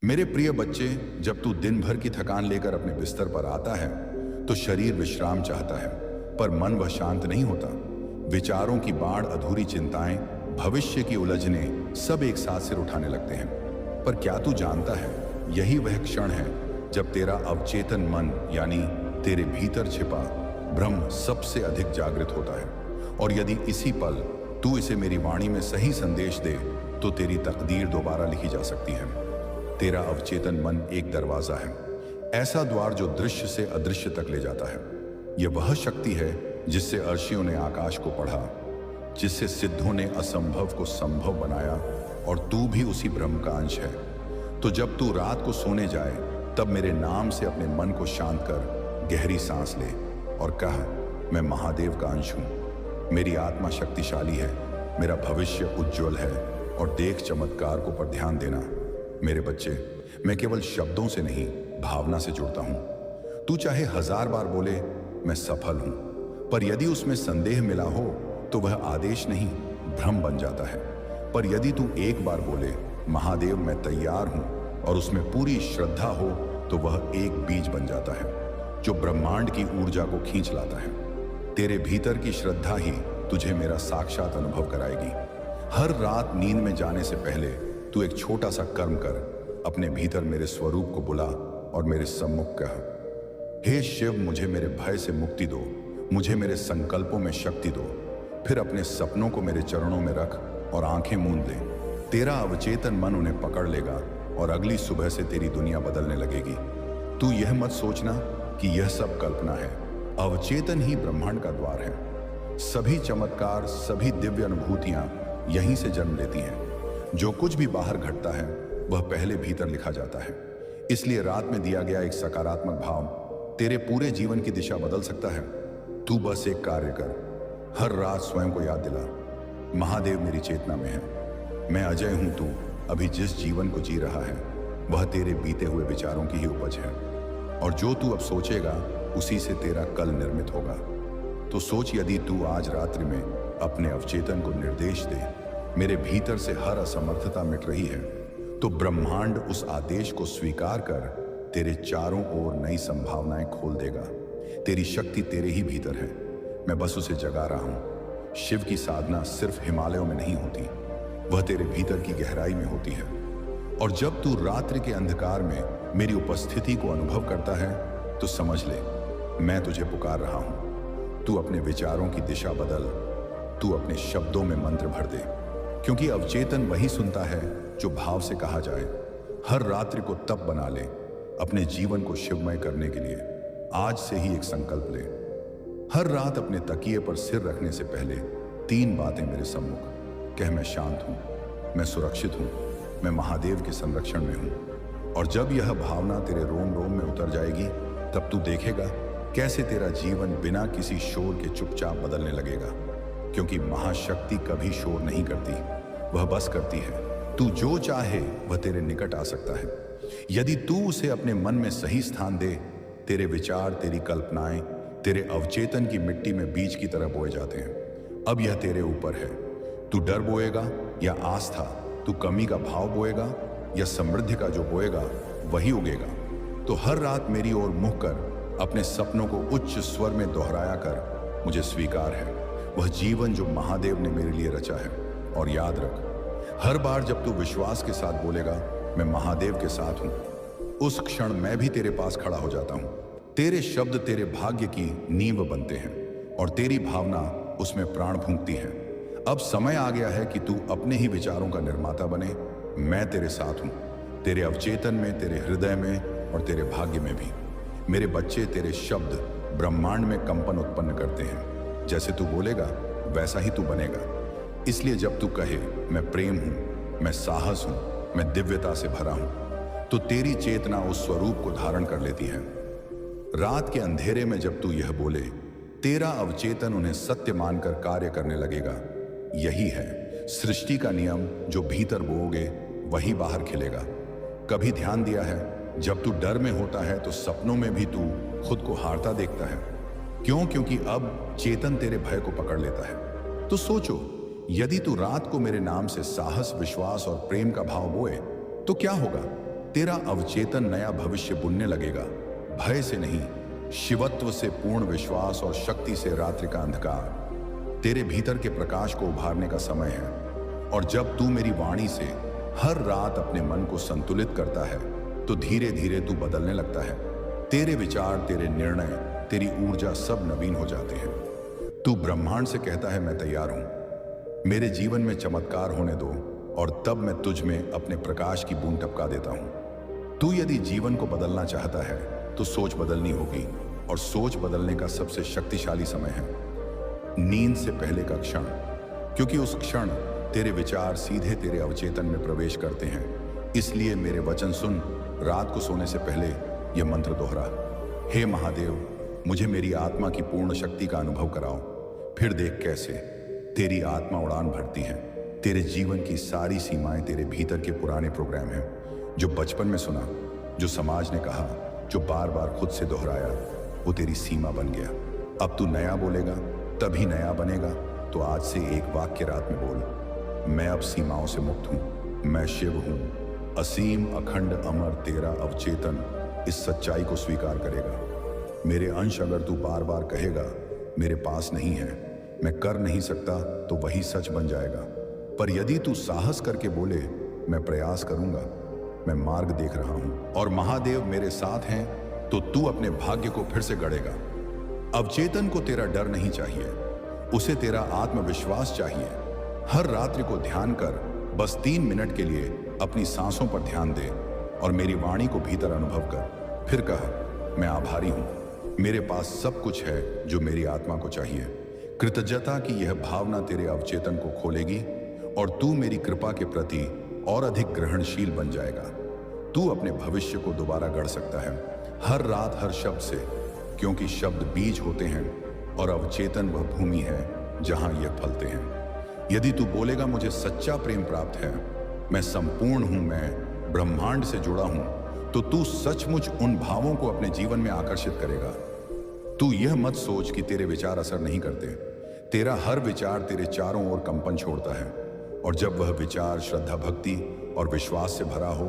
मेरे प्रिय बच्चे, जब तू दिन भर की थकान लेकर अपने बिस्तर पर आता है तो शरीर विश्राम चाहता है, पर मन वह शांत नहीं होता। विचारों की बाढ़, अधूरी चिंताएं, भविष्य की उलझनें सब एक साथ सिर उठाने लगते हैं। पर क्या तू जानता है, यही वह क्षण है जब तेरा अवचेतन मन यानी तेरे भीतर छिपा ब्रह्म सबसे अधिक जागृत होता है। और यदि इसी पल तू इसे मेरी वाणी में सही संदेश दे तो तेरी तकदीर दोबारा लिखी जा सकती है। तेरा अवचेतन मन एक दरवाजा है, ऐसा द्वार जो दृश्य से अदृश्य तक ले जाता है। यह वह शक्ति है जिससे अर्शियों ने आकाश को पढ़ा, जिससे सिद्धों ने असंभव को संभव बनाया, और तू भी उसी ब्रह्म का अंश है। तो जब तू रात को सोने जाए तब मेरे नाम से अपने मन को शांत कर गहरी सांस ले और कह, मैं महादेव का अंश हूं, मेरी आत्मा शक्तिशाली है, मेरा भविष्य उज्जवल है। और देख चमत्कार को पर ध्यान देना मेरे बच्चे, मैं केवल शब्दों से नहीं भावना से जुड़ता हूं। तू चाहे 1000 बार बोले मैं सफल हूं, पर यदि उसमें संदेह मिला हो तो वह आदेश नहीं भ्रम बन जाता है। पर यदि तू एक बार बोले महादेव मैं तैयार हूं, और उसमें पूरी श्रद्धा हो, तो वह एक बीज बन जाता है जो ब्रह्मांड की ऊर्जा को खींच लाता है। तेरे भीतर की श्रद्धा ही तुझे मेरा साक्षात अनुभव कराएगी। हर रात नींद में जाने से पहले तू एक छोटा सा कर्म कर, अपने भीतर मेरे स्वरूप को बुला और मेरे सम्मुख कह, हे शिव, मुझे मेरे भय से मुक्ति दो, मुझे मेरे संकल्पों में शक्ति दो। फिर अपने सपनों को मेरे चरणों में रख और आंखें मूंद ले। तेरा अवचेतन मन उन्हें पकड़ लेगा और अगली सुबह से तेरी दुनिया बदलने लगेगी। तू यह मत सोचना कि यह सब कल्पना है, अवचेतन ही ब्रह्मांड का द्वार है। सभी चमत्कार, सभी दिव्य अनुभूतियां यहीं से जन्म लेती हैं। जो कुछ भी बाहर घटता है वह पहले भीतर लिखा जाता है। इसलिए रात में दिया गया एक सकारात्मक भाव तेरे पूरे जीवन की दिशा बदल सकता है। तू बस एक कार्य कर, हर रात स्वयं को याद दिला, महादेव मेरी चेतना में है, मैं अजय हूं। तू अभी जिस जीवन को जी रहा है वह तेरे बीते हुए विचारों की ही उपज है, और जो तू अब सोचेगा उसी से तेरा कल निर्मित होगा। तो सोच, यदि तू आज रात्रि में अपने अवचेतन को निर्देश दे, मेरे भीतर से हर असमर्थता मिट रही है, तो ब्रह्मांड उस आदेश को स्वीकार कर तेरे चारों ओर नई संभावनाएं खोल देगा। तेरी शक्ति तेरे ही भीतर है, मैं बस उसे जगा रहा हूं। शिव की साधना सिर्फ हिमालयों में नहीं होती, वह तेरे भीतर की गहराई में होती है। और जब तू रात्रि के अंधकार में मेरी उपस्थिति को अनुभव करता है तो समझ ले, मैं तुझे पुकार रहा हूं। तू अपने विचारों की दिशा बदल, तू अपने शब्दों में मंत्र भर दे, क्योंकि अवचेतन वही सुनता है जो भाव से कहा जाए। हर रात्रि को तप बना ले, अपने जीवन को शिवमय करने के लिए आज से ही एक संकल्प ले। हर रात अपने तकिए पर सिर रखने से पहले 3 बातें मेरे सम्मुख कह, मैं शांत हूं, मैं सुरक्षित हूं, मैं महादेव के संरक्षण में हूं। और जब यह भावना तेरे रोम रोम में उतर जाएगी तब तू देखेगा कैसे तेरा जीवन बिना किसी शोर के चुपचाप बदलने लगेगा। क्योंकि महाशक्ति कभी शोर नहीं करती, वह बस करती है। तू जो चाहे वह तेरे निकट आ सकता है, यदि तू उसे अपने मन में सही स्थान दे। तेरे विचार, तेरी कल्पनाएं तेरे अवचेतन की मिट्टी में बीज की तरह बोए जाते हैं। अब यह तेरे ऊपर है, तू डर बोएगा या आस्था, तू कमी का भाव बोएगा या समृद्धि का जो बोएगा वही उगेगा। तो हर रात मेरी ओर मुँह कर अपने सपनों को उच्च स्वर में दोहराया कर, मुझे स्वीकार है वह जीवन जो महादेव ने मेरे लिए रचा है। और याद रख, हर बार जब तू विश्वास के साथ बोलेगा मैं महादेव के साथ हूं, उस क्षण मैं भी तेरे पास खड़ा हो जाता हूं। तेरे शब्द तेरे भाग्य की नींव बनते हैं और तेरी भावना उसमें प्राण फूंकती है। अब समय आ गया है कि तू अपने ही विचारों का निर्माता बने। मैं तेरे साथ हूं, तेरे अवचेतन में, तेरे हृदय में और तेरे भाग्य में भी। मेरे बच्चे, तेरे शब्द ब्रह्मांड में कंपन उत्पन्न करते हैं। जैसे तू बोलेगा वैसा ही तू बनेगा। इसलिए जब तू कहे मैं प्रेम हूं, मैं साहस हूं, मैं दिव्यता से भरा हूं, तो तेरी चेतना उस स्वरूप को धारण कर लेती है। रात के अंधेरे में जब तू यह बोले, तेरा अवचेतन उन्हें सत्य मानकर कार्य करने लगेगा। यही है सृष्टि का नियम, जो भीतर बोओगे वही बाहर खिलेगा। कभी ध्यान दिया है, जब तू डर में होता है तो सपनों में भी तू खुद को हारता देखता है। क्यों? क्योंकि अब चेतन तेरे भय को पकड़ लेता है। तो सोचो, यदि तू रात को मेरे नाम से साहस, विश्वास और प्रेम का भाव बोए तो क्या होगा? तेरा अवचेतन नया भविष्य बुनने लगेगा। भय से नहीं, शिवत्व से पूर्ण विश्वास और शक्ति से रात्रि का अंधकार तेरे भीतर के प्रकाश को उभारने का समय है। और जब तू मेरी वाणी से हर रात अपने मन को संतुलित करता है तो धीरे धीरे तू बदलने लगता है। तेरे विचार, तेरे निर्णय, तेरी ऊर्जा सब नवीन हो जाते हैं। तू ब्रह्मांड से कहता है, मैं तैयार हूं, मेरे जीवन में चमत्कार होने दो, और तब मैं तुझ में अपने प्रकाश की बूंद टपका देता हूं। तू यदि जीवन को बदलना चाहता है तो सोच बदलनी होगी, और सोच बदलने का सबसे शक्तिशाली समय है नींद से पहले का क्षण, क्योंकि उस क्षण तेरे विचार सीधे तेरे अवचेतन में प्रवेश करते हैं। इसलिए मेरे वचन सुन, रात को सोने से पहले यह मंत्र दोहरा, हे महादेव, मुझे मेरी आत्मा की पूर्ण शक्ति का अनुभव कराओ। फिर देख कैसे तेरी आत्मा उड़ान भरती है। तेरे जीवन की सारी सीमाएं तेरे भीतर के पुराने प्रोग्राम हैं, जो बचपन में सुना, जो समाज ने कहा, जो बार बार खुद से दोहराया, वो तेरी सीमा बन गया। अब तू नया बोलेगा तभी नया बनेगा। तो आज से एक वाक्य रात में बोल, मैं अब सीमाओं से मुक्त हूं, मैं शिव हूं, असीम अखंड अमर तेरा अवचेतन इस सच्चाई को स्वीकार करेगा। मेरे अंश अगर तू बार बार कहेगा मेरे पास नहीं है, मैं कर नहीं सकता, तो वही सच बन जाएगा। पर यदि तू साहस करके बोले मैं प्रयास करूंगा, मैं मार्ग देख रहा हूं और महादेव मेरे साथ हैं, तो तू अपने भाग्य को फिर से गढ़ेगा। अवचेतन को तेरा डर नहीं चाहिए, उसे तेरा आत्मविश्वास चाहिए। हर रात्रि को ध्यान कर, बस 3 मिनट के लिए अपनी सांसों पर ध्यान दे और मेरी वाणी को भीतर अनुभव कर। फिर कह, मैं आभारी हूं, मेरे पास सब कुछ है जो मेरी आत्मा को चाहिए। कृतज्ञता की यह भावना तेरे अवचेतन को खोलेगी और तू मेरी कृपा के प्रति और अधिक ग्रहणशील बन जाएगा। तू अपने भविष्य को दोबारा गढ़ सकता है, हर रात हर शब्द से, क्योंकि शब्द बीज होते हैं और अवचेतन वह भूमि है जहां यह फलते हैं। यदि तू बोलेगा मुझे सच्चा प्रेम प्राप्त है, मैं संपूर्ण हूं, मैं ब्रह्मांड से जुड़ा हूं, तो तू सचमुच उन भावों को अपने जीवन में आकर्षित करेगा। तू यह मत सोच कि तेरे विचार असर नहीं करते। तेरा हर विचार तेरे चारों ओर कंपन छोड़ता है, और जब वह विचार श्रद्धा, भक्ति और विश्वास से भरा हो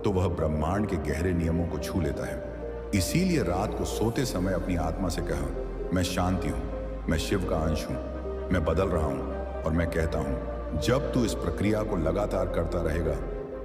तो वह ब्रह्मांड के गहरे नियमों को छू लेता है। इसीलिए रात को सोते समय अपनी आत्मा से कहा, मैं शांति हूं, मैं शिव का अंश हूं, मैं बदल रहा हूं। और मैं कहता हूं, जब तू इस प्रक्रिया को लगातार करता रहेगा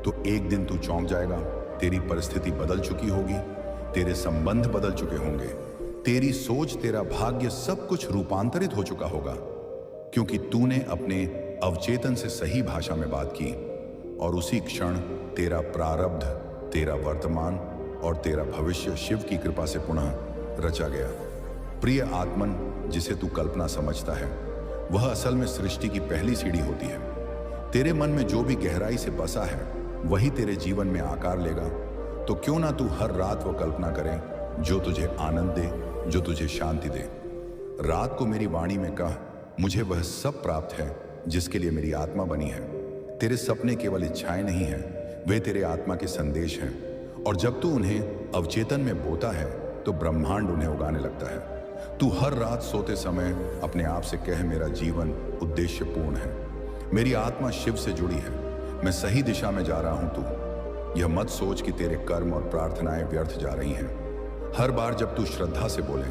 तो एक दिन तू चौंक जाएगा। तेरी परिस्थिति बदल चुकी होगी, तेरे संबंध बदल चुके होंगे, तेरी सोच, तेरा भाग्य, सब कुछ रूपांतरित हो चुका होगा, क्योंकि तूने अपने अवचेतन से सही भाषा में बात की। और उसी क्षण तेरा प्रारब्ध, तेरा वर्तमान और तेरा भविष्य शिव की कृपा से पुनः रचा गया। प्रिय आत्मन, जिसे तू कल्पना समझता है, वह असल में सृष्टि की पहली सीढ़ी होती है। तेरे मन में जो भी गहराई से बसा है वही तेरे जीवन में आकार लेगा। तो क्यों ना तू हर रात वो कल्पना करे जो तुझे आनंद दे, जो तुझे शांति दे। रात को मेरी वाणी में कह, मुझे वह सब प्राप्त है जिसके लिए मेरी आत्मा बनी है। तेरे सपने केवल इच्छाएं नहीं हैं, वे तेरे आत्मा के संदेश हैं, और जब तू उन्हें अवचेतन में बोता है तो ब्रह्मांड उन्हें उगाने लगता है। तू हर रात सोते समय अपने आप से कह, मेरा जीवन उद्देश्यपूर्ण है, मेरी आत्मा शिव से जुड़ी है, मैं सही दिशा में जा रहा हूं। तू यह मत सोच कि तेरे कर्म और प्रार्थनाएं व्यर्थ जा रही हैं। हर बार जब तू श्रद्धा से बोले,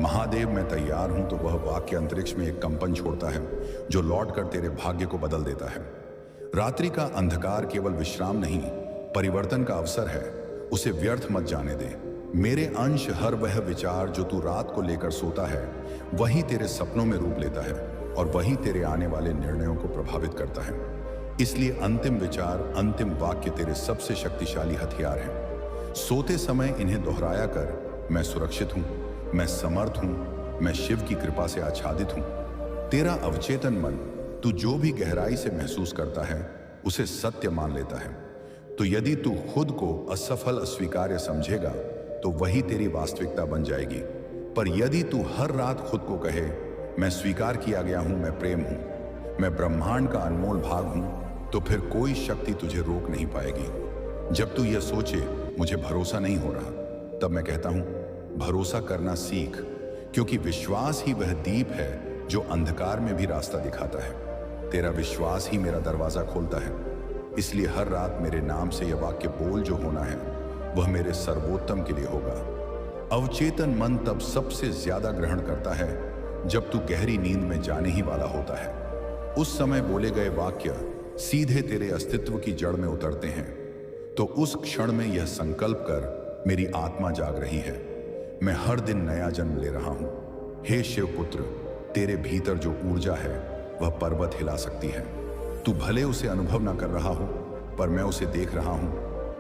महादेव मैं तैयार हूं, तो वह वाक्य अंतरिक्ष में एक कंपन छोड़ता है जो लौटकर तेरे भाग्य को बदल देता है। रात्रि का अंधकार केवल विश्राम नहीं, परिवर्तन का अवसर है, उसे व्यर्थ मत जाने दे। मेरे अंश, हर वह विचार जो तू रात को लेकर सोता है वही तेरे सपनों में रूप लेता है और वही तेरे आने वाले निर्णयों को प्रभावित करता है। इसलिए अंतिम विचार, अंतिम वाक्य तेरे सबसे शक्तिशाली हथियार हैं। सोते समय इन्हें दोहराया कर, मैं सुरक्षित हूं, मैं समर्थ हूं, मैं शिव की कृपा से आच्छादित हूं। तेरा अवचेतन मन, तू जो भी गहराई से महसूस करता है उसे सत्य मान लेता है। तो यदि तू खुद को असफल, अस्वीकार्य समझेगा तो वही तेरी वास्तविकता बन जाएगी। पर यदि तू हर रात खुद को कहे, मैं स्वीकार किया गया हूं, मैं प्रेम हूं, मैं ब्रह्मांड का अनमोल भाग हूं, तो फिर कोई शक्ति तुझे रोक नहीं पाएगी। जब तू यह सोचे, मुझे भरोसा नहीं हो रहा, तब मैं कहता हूं, भरोसा करना सीख, क्योंकि विश्वास ही वह दीप है जो अंधकार में भी रास्ता दिखाता है। तेरा विश्वास ही मेरा दरवाजा खोलता है। इसलिए हर रात मेरे नाम से यह वाक्य बोल जो होना है वह मेरे सर्वोत्तम के लिए होगा। अवचेतन मन तब सबसे ज्यादा ग्रहण करता है जब तू गहरी नींद में जाने ही वाला होता है। उस समय बोले गए वाक्य सीधे तेरे अस्तित्व की जड़ में उतरते हैं। तो उस क्षण में यह संकल्प कर, मेरी आत्मा जाग रही है, मैं हर दिन नया जन्म ले रहा हूं। हे शिवपुत्र, तेरे भीतर जो ऊर्जा है वह पर्वत हिला सकती है। तू भले उसे अनुभव ना कर रहा हो, पर मैं उसे देख रहा हूं।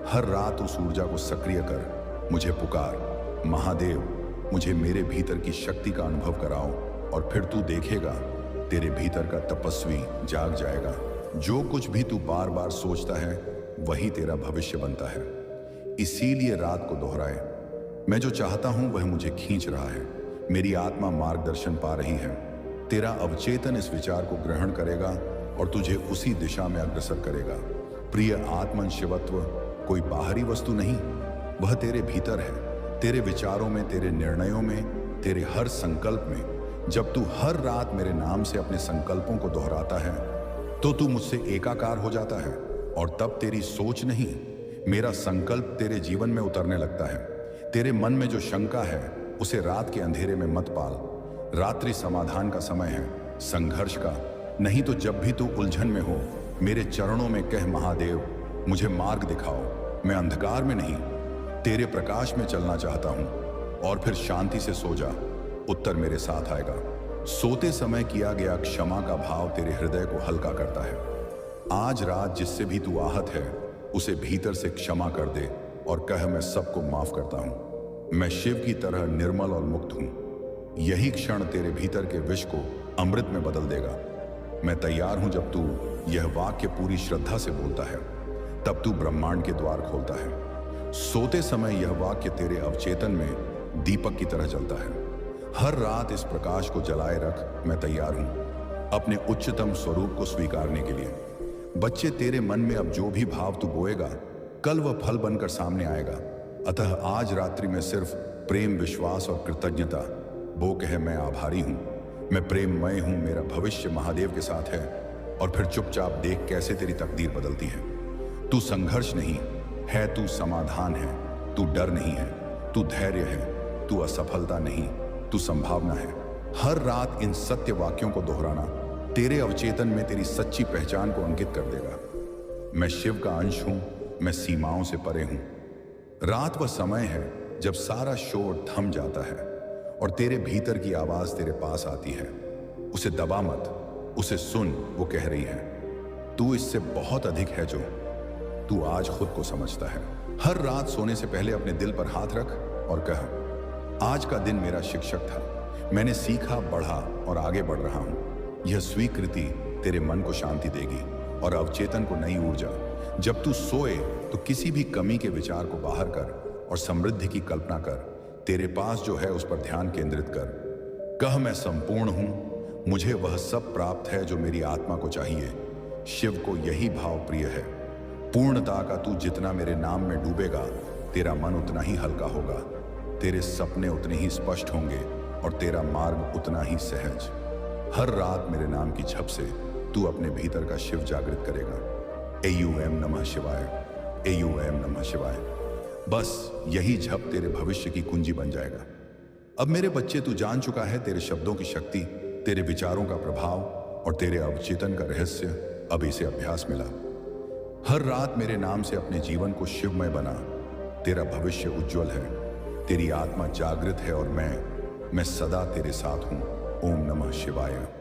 हर रात उस ऊर्जा को सक्रिय कर मुझे पुकार, महादेव मुझे मेरे भीतर की शक्ति का अनुभव कराओ, और फिर तू देखेगा तेरे भीतर का तपस्वी जाग जाएगा। जो कुछ भी तू बार बार सोचता है वही तेरा भविष्य बनता है। इसीलिए रात को दोहराए, मैं जो चाहता हूं वह मुझे खींच रहा है, मेरी आत्मा मार्गदर्शन पा रही है। तेरा अवचेतन इस विचार को ग्रहण करेगा और तुझे उसी दिशा में अग्रसर करेगा। प्रिय आत्मन शिवत्व कोई बाहरी वस्तु नहीं, वह तेरे भीतर है, तेरे विचारों में, तेरे निर्णयों में, तेरे हर संकल्प में। जब तू हर रात मेरे नाम से अपने संकल्पों को दोहराता है तो तू मुझसे एकाकार हो जाता है, और तब तेरी सोच नहीं, मेरा संकल्प तेरे जीवन में उतरने लगता है। तेरे मन में जो शंका है उसे रात के अंधेरे में मत पाल। रात्रि समाधान का समय है, संघर्ष का नहीं। तो जब भी तू उलझन में हो, मेरे चरणों में कह, महादेव मुझे मार्ग दिखाओ। मैं अंधकार में नहीं, तेरे प्रकाश में चलना चाहता हूं। और फिर शांति से सो जा, उत्तर मेरे साथ आएगा। सोते समय किया गया क्षमा का भाव तेरे हृदय को हल्का करता है। आज रात जिससे भी तू आहत है उसे भीतर से क्षमा कर दे और कह, मैं सबको माफ करता हूं। मैं शिव की तरह निर्मल और मुक्त हूं। यही क्षण तेरे भीतर के विष को अमृत में बदल देगा। मैं तैयार हूं। जब तू यह वाक्य पूरी श्रद्धा से बोलता है तब तू ब्रह्मांड के द्वार खोलता है। सोते समय यह वाक्य तेरे अवचेतन में दीपक की तरह जलता है। हर रात इस प्रकाश को जलाए रख, मैं तैयार हूं अपने उच्चतम स्वरूप को स्वीकारने के लिए। बच्चे, तेरे मन में अब जो भी भाव तू बोएगा कल वह फल बनकर सामने आएगा। अतः आज रात्रि में सिर्फ प्रेम, विश्वास और कृतज्ञता बो कहे, मैं आभारी हूं, मैं प्रेममय हूं, मेरा भविष्य महादेव के साथ है। और फिर चुपचाप देख कैसे तेरी तकदीर बदलती है। तू संघर्ष नहीं है, तू समाधान है। तू डर नहीं है, तू धैर्य है। तू असफलता नहीं, तू संभावना है। हर रात इन सत्य वाक्यों को दोहराना तेरे अवचेतन में तेरी सच्ची पहचान को अंकित कर देगा। मैं शिव का अंश हूं, मैं सीमाओं से परे हूं। रात वह समय है जब सारा शोर थम जाता है और तेरे भीतर की आवाज तेरे पास आती है। उसे दबा मत, उसे सुन, वो कह रही है, तू इससे बहुत अधिक है जो तू आज खुद को समझता है। हर रात सोने से पहले अपने दिल पर हाथ रख और कह, आज का दिन मेरा शिक्षक था, मैंने सीखा, बढ़ा और आगे बढ़ रहा हूं। यह स्वीकृति तेरे मन को शांति देगी और अवचेतन को नई ऊर्जा। जब तू सोए तो किसी भी कमी के विचार को बाहर कर और समृद्धि की कल्पना कर। तेरे पास जो है उस पर ध्यान केंद्रित कर। कह, मैं संपूर्ण हूं, मुझे वह सब प्राप्त है जो मेरी आत्मा को चाहिए। शिव को यही भाव प्रिय है। पूर्णता का तू जितना मेरे नाम में डूबेगा, तेरा मन उतना ही हल्का होगा, तेरे सपने उतने ही स्पष्ट होंगे और तेरा मार्ग उतना ही सहज। हर रात मेरे नाम की झप से तू अपने भीतर का शिव जागृत करेगा। AUM नमः शिवाय, AUM नमः शिवाय। बस यही झप तेरे भविष्य की कुंजी बन जाएगा। अब मेरे बच्चे, तू जान चुका है तेरे शब्दों की शक्ति, तेरे विचारों का प्रभाव और तेरे अवचेतन का रहस्य। अब इसे अभ्यास मिला। हर रात मेरे नाम से अपने जीवन को शिवमय बना। तेरा भविष्य उज्जवल है, तेरी आत्मा जागृत है और मैं सदा तेरे साथ हूं। ओम नमः शिवाय।